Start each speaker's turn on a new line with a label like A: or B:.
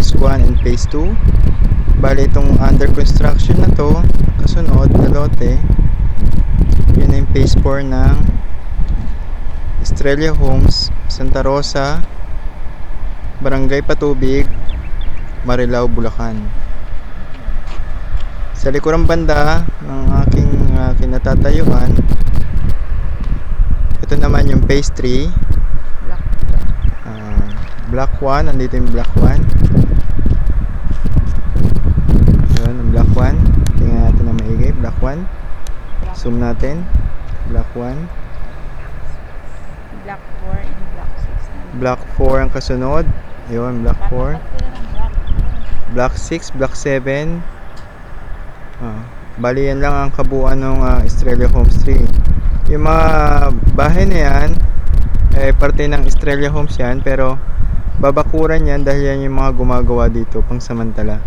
A: phase 1 and phase 2. Bali itong under construction na to, kasunod na lote, yun yung phase 4 ng Estrella Homes, Santa Rosa, Barangay Patubig, Marilao, Bulacan. Sa likurang banda ng aking kinatatayuan, ito naman yung phase 3, block 1. Andito yung block 1. Yun, ang block 1. Tingnan natin na maigi. Block 1. Zoom natin. Block 1.
B: Block 4 and block 6.
A: Block 4 ang kasunod. Yun, block 4. Block 6, block 7. Bali yan lang ang kabuuan ng Estrella Homes 3. Yung mga bahay na yan, parte ng Estrella Homes yan, pero babakuran yan dahil yan yung mga gumagawa dito pang samantala.